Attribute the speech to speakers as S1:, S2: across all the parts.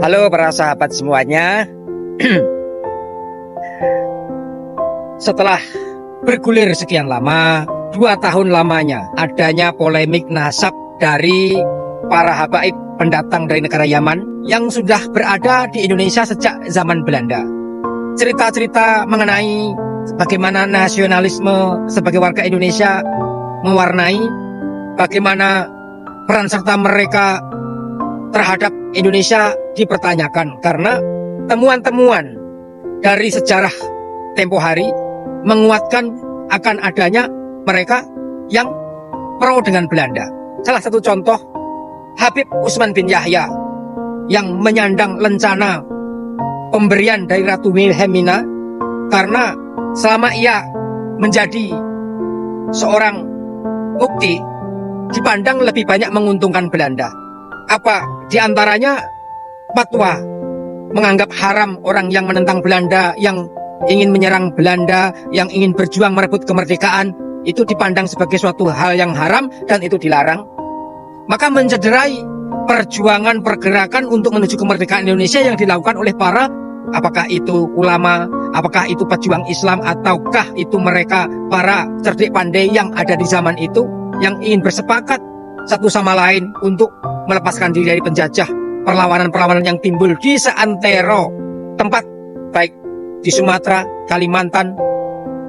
S1: Halo para sahabat semuanya. Setelah bergulir sekian lama, 2 tahun lamanya adanya polemik nasab dari para habaib pendatang dari negara Yaman yang sudah berada di Indonesia sejak zaman Belanda. Cerita-cerita mengenai bagaimana nasionalisme sebagai warga Indonesia mewarnai bagaimana peran serta mereka terhadap Indonesia dipertanyakan karena temuan-temuan dari sejarah tempo hari menguatkan akan adanya mereka yang pro dengan Belanda. Salah satu contoh Habib Utsman bin Yahya yang menyandang lencana pemberian dari Ratu Wilhelmina karena selama ia menjadi seorang mufti dipandang lebih banyak menguntungkan Belanda. Apa diantaranya fatwa menganggap haram orang yang menentang Belanda, yang ingin menyerang Belanda, yang ingin berjuang merebut kemerdekaan, itu dipandang sebagai suatu hal yang haram dan itu dilarang. Maka mencederai perjuangan pergerakan untuk menuju kemerdekaan Indonesia yang dilakukan oleh para, apakah itu ulama, apakah itu pejuang Islam, ataukah itu mereka para cerdik pandai yang ada di zaman itu yang ingin bersepakat satu sama lain untuk melepaskan diri dari penjajah. Perlawanan-perlawanan yang timbul di seantero tempat, baik di Sumatera, Kalimantan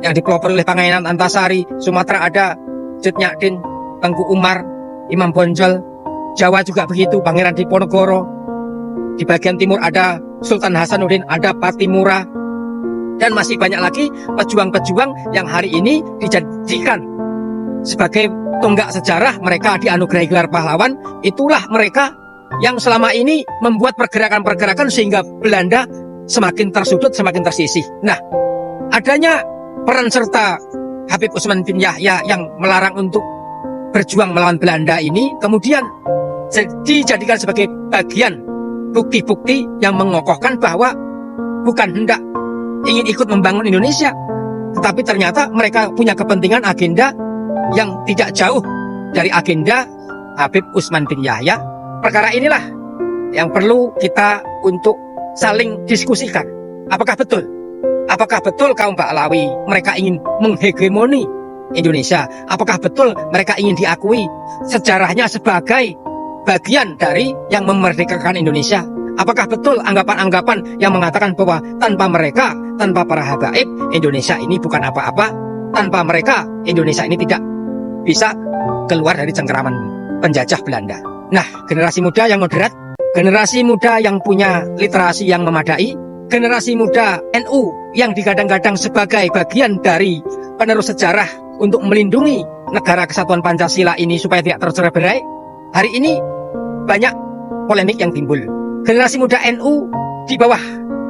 S1: yang dipelopori oleh Pangeran Antasari. Sumatera ada Cut Nyak-Din, Tengku Umar, Imam Bonjol. Jawa juga begitu, Pangeran Diponegoro. Di bagian timur ada Sultan Hasanuddin, ada Patimura, dan masih banyak lagi pejuang-pejuang yang hari ini dijadikan sebagai tonggak sejarah. Mereka dianugerahi gelar pahlawan. Itulah mereka yang selama ini membuat pergerakan-pergerakan sehingga Belanda semakin tersudut, semakin tersisih. Nah, adanya peran serta Habib Utsman bin Yahya yang melarang untuk berjuang melawan Belanda ini kemudian dijadikan sebagai bagian bukti-bukti yang mengokohkan bahwa bukan hendak ingin ikut membangun Indonesia, tetapi ternyata mereka punya kepentingan agenda yang tidak jauh dari agenda Habib Utsman bin Yahya. Perkara inilah yang perlu kita untuk saling diskusikan. Apakah betul? Apakah betul kaum Pahlawi mereka ingin menghegemoni Indonesia? Apakah betul mereka ingin diakui sejarahnya sebagai bagian dari yang memerdekakan Indonesia? Apakah betul anggapan-anggapan yang mengatakan bahwa tanpa mereka, tanpa para habaib, Indonesia ini bukan apa-apa? Tanpa mereka, Indonesia ini tidak bisa keluar dari cengkeraman penjajah Belanda. Nah, generasi muda yang moderat, generasi muda yang punya literasi yang memadai, generasi muda NU yang digadang-gadang sebagai bagian dari penerus sejarah untuk melindungi negara kesatuan Pancasila ini supaya tidak tercerai-berai, hari ini banyak polemik yang timbul. Generasi muda NU di bawah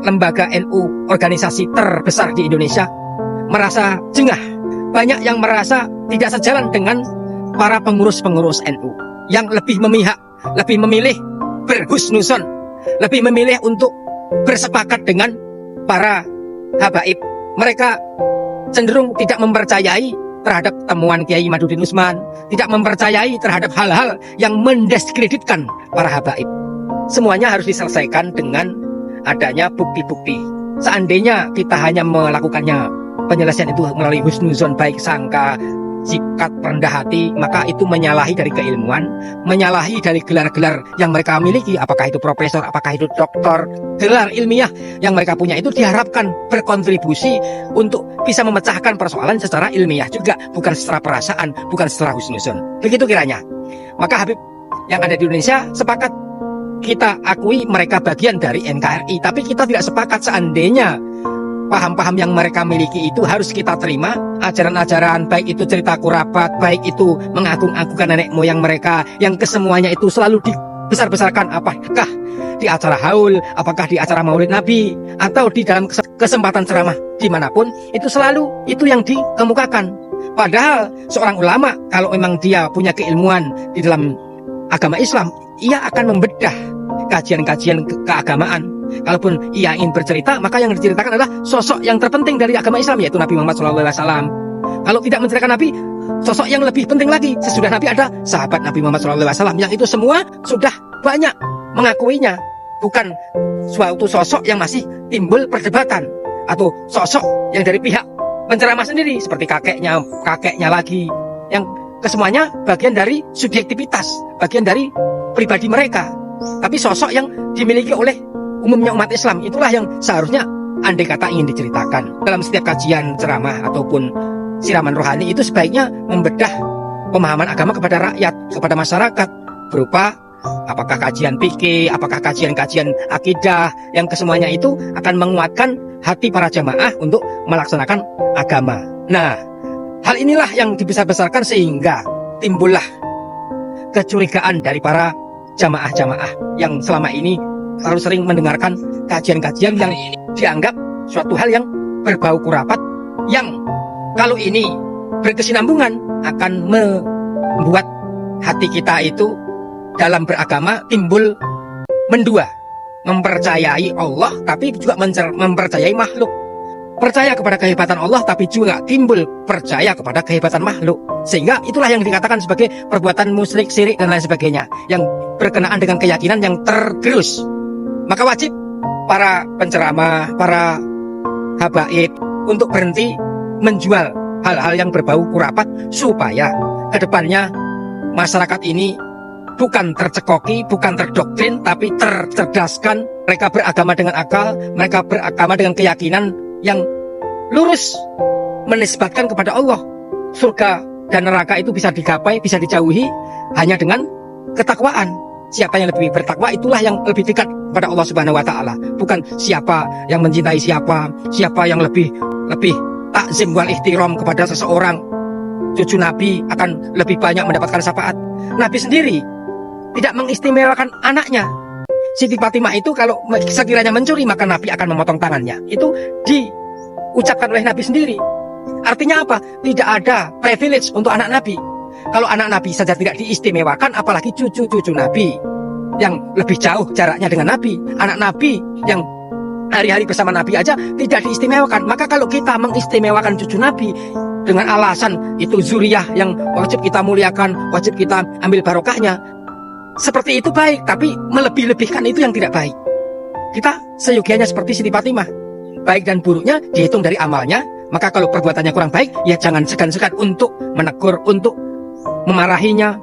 S1: lembaga NU, organisasi terbesar di Indonesia, merasa jengah. Banyak yang merasa tidak sejalan dengan para pengurus-pengurus NU yang lebih memihak, lebih memilih berhusnuzon, lebih memilih untuk bersepakat dengan para habaib. Mereka cenderung tidak mempercayai terhadap temuan Kiai Madudin Utsman, tidak mempercayai terhadap hal-hal yang mendiskreditkan para habaib. Semuanya harus diselesaikan dengan adanya bukti-bukti. Seandainya kita hanya melakukannya penyelesaian itu melalui husnuzon, baik sangka, sikap rendah hati, maka itu menyalahi dari keilmuan, menyalahi dari gelar-gelar yang mereka miliki. Apakah itu profesor, apakah itu doktor, gelar ilmiah yang mereka punya itu diharapkan berkontribusi untuk bisa memecahkan persoalan secara ilmiah juga, bukan secara perasaan, bukan secara husnuzon. Begitu kiranya. Maka Habib yang ada di Indonesia sepakat kita akui mereka bagian dari NKRI, tapi kita tidak sepakat seandainya paham-paham yang mereka miliki itu harus kita terima. Ajaran-ajaran, baik itu cerita kurabat, baik itu mengagung-agungkan nenek moyang mereka, yang kesemuanya itu selalu dibesar-besarkan. Apakah di acara haul, apakah di acara maulid Nabi, atau di dalam kesempatan ceramah dimanapun, itu selalu itu yang dikemukakan. Padahal seorang ulama, kalau memang dia punya keilmuan di dalam agama Islam, ia akan membedah kajian-kajian keagamaan. Kalaupun ia ingin bercerita, maka yang diceritakan adalah sosok yang terpenting dari agama Islam, yaitu Nabi Muhammad SAW. Kalau tidak menceritakan Nabi, sosok yang lebih penting lagi. Sesudah Nabi ada sahabat Nabi Muhammad SAW, yang itu semua sudah banyak mengakuinya. Bukan suatu sosok yang masih timbul perdebatan, atau sosok yang dari pihak penceramah sendiri, seperti kakeknya lagi, yang kesemuanya bagian dari subjektivitas, bagian dari pribadi mereka. Tapi sosok yang dimiliki oleh umumnya umat Islam, itulah yang seharusnya andai kata ingin diceritakan. Dalam setiap kajian ceramah ataupun siraman rohani itu sebaiknya membedah pemahaman agama kepada rakyat, kepada masyarakat, berupa apakah kajian fikih, apakah kajian-kajian akidah, yang kesemuanya itu akan menguatkan hati para jamaah untuk melaksanakan agama. Nah, hal inilah yang dibesar-besarkan sehingga timbullah kecurigaan dari para jamaah-jamaah yang selama ini terlalu sering mendengarkan kajian-kajian yang dianggap suatu hal yang berbau kurapat, yang kalau ini berkesinambungan akan membuat hati kita itu dalam beragama timbul mendua, mempercayai Allah tapi juga mempercayai makhluk, percaya kepada kehebatan Allah tapi juga timbul percaya kepada kehebatan makhluk, sehingga itulah yang dikatakan sebagai perbuatan musyrik, syirik dan lain sebagainya, yang berkenaan dengan keyakinan yang tergerus. Maka wajib para penceramah, para habaib untuk berhenti menjual hal-hal yang berbau kurapat, supaya kedepannya masyarakat ini bukan tercekoki, bukan terdoktrin, tapi tercerdaskan. Mereka beragama dengan akal, mereka beragama dengan keyakinan yang lurus, menisbatkan kepada Allah. Surga dan neraka itu bisa digapai, bisa dijauhi hanya dengan ketakwaan. Siapa yang lebih bertakwa, itulah yang lebih dekat kepada Allah Subhanahu wa Ta'ala. Bukan siapa yang mencintai siapa yang lebih takzim wal ihtiram kepada seseorang. Cucu Nabi akan lebih banyak mendapatkan syafaat. Nabi sendiri tidak mengistimewakan anaknya. Siti Fatimah itu kalau sekiranya mencuri, maka Nabi akan memotong tangannya. Itu diucapkan oleh Nabi sendiri. Artinya apa? Tidak ada privilege untuk anak Nabi. Kalau anak Nabi saja tidak diistimewakan, apalagi cucu-cucu Nabi yang lebih jauh jaraknya dengan Nabi. Anak Nabi yang hari-hari bersama Nabi aja tidak diistimewakan. Maka kalau kita mengistimewakan cucu Nabi dengan alasan itu zuriyah yang wajib kita muliakan, wajib kita ambil barokahnya, seperti itu baik, tapi melebih-lebihkan itu yang tidak baik. Kita seyogianya seperti Siti Fatimah. Baik dan buruknya dihitung dari amalnya. Maka kalau perbuatannya kurang baik, ya jangan segan-segan untuk menegur, untuk memarahinya.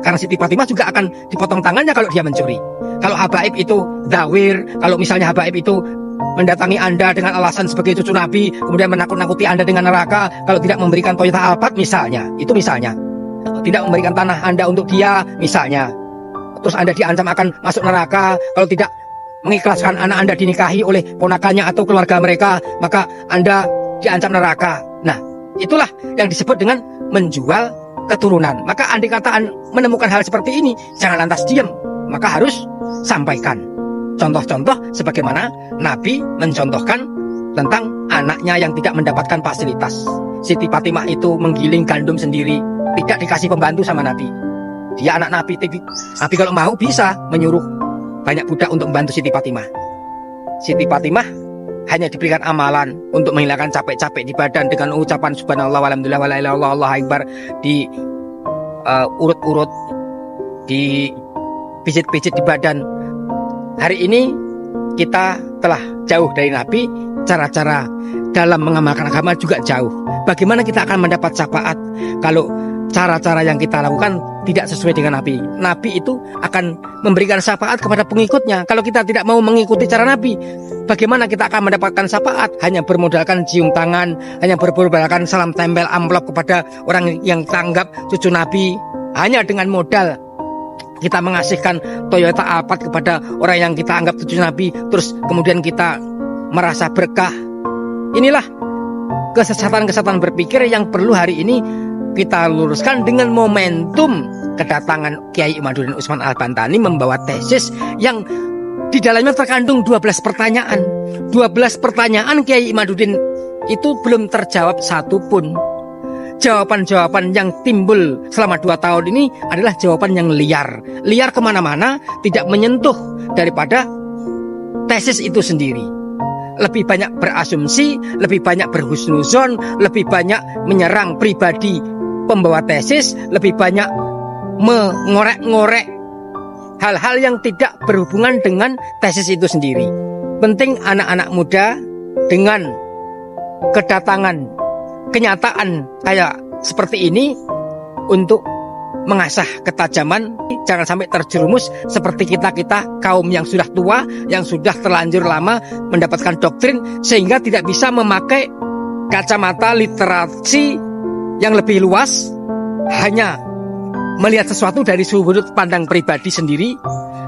S1: Karena Siti Fatimah juga akan dipotong tangannya kalau dia mencuri. Kalau habaib itu dawir, kalau misalnya habaib itu mendatangi Anda dengan alasan sebagai cucu Nabi, kemudian menakut-nakuti Anda dengan neraka kalau tidak memberikan Toyota Alphard misalnya, itu misalnya, tidak memberikan tanah Anda untuk dia misalnya, terus Anda diancam akan masuk neraka kalau tidak mengikhlaskan anak Anda dinikahi oleh ponakannya atau keluarga mereka, maka Anda diancam neraka. Nah, itulah yang disebut dengan menjual keturunan. Maka andai kata menemukan hal seperti ini, jangan lantas diam, maka harus sampaikan contoh-contoh sebagaimana Nabi mencontohkan tentang anaknya yang tidak mendapatkan fasilitas. Siti Fatimah itu menggiling gandum sendiri, tidak dikasih pembantu sama Nabi. Dia anak Nabi, tapi kalau mau bisa menyuruh banyak budak untuk membantu Siti Fatimah. Siti Fatimah hanya diberikan amalan untuk menghilangkan capek-capek di badan dengan ucapan subhanallah walhamdulillah wala ilaha illallah Allahu akbar, di urut-urut, di pijit-pijit di badan. Hari ini kita telah jauh dari Nabi, cara-cara dalam mengamalkan agama juga jauh. Bagaimana kita akan mendapat syafaat kalau cara-cara yang kita lakukan tidak sesuai dengan Nabi? Nabi itu akan memberikan syafaat kepada pengikutnya. Kalau kita tidak mau mengikuti cara Nabi, bagaimana kita akan mendapatkan syafaat? Hanya bermodalkan cium tangan, hanya bermodalkan salam tempel amplop kepada orang yang tanggap cucu Nabi, hanya dengan modal kita mengasihkan Toyota Alphard kepada orang yang kita anggap cucu Nabi, terus kemudian kita merasa berkah. Inilah kesesatan-kesesatan berpikir yang perlu hari ini kita luruskan dengan momentum kedatangan Kiai Imaduddin Utsman Al-Bantani membawa tesis yang di dalamnya terkandung 12 pertanyaan. 12 pertanyaan Kiai Imaduddin itu belum terjawab satu pun. Jawaban-jawaban yang timbul selama 2 tahun ini adalah jawaban yang liar. Liar kemana-mana, tidak menyentuh daripada tesis itu sendiri. Lebih banyak berasumsi, lebih banyak berhusnuzon, lebih banyak menyerang pribadi pembawa tesis lebih banyak mengorek-ngorek hal-hal yang tidak berhubungan dengan tesis itu sendiri. Penting anak-anak muda dengan kedatangan kenyataan kayak seperti ini untuk mengasah ketajaman, jangan sampai terjerumus seperti kita kaum yang sudah tua, yang sudah terlanjur lama mendapatkan doktrin sehingga tidak bisa memakai kacamata literasi yang lebih luas, hanya melihat sesuatu dari sudut pandang pribadi sendiri,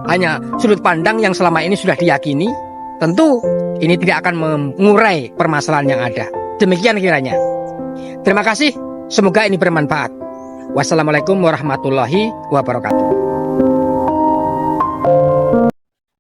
S1: hanya sudut pandang yang selama ini sudah diyakini. Tentu ini tidak akan mengurai permasalahan yang ada. Demikian kiranya. Terima kasih, semoga ini bermanfaat. Wassalamualaikum warahmatullahi wabarakatuh.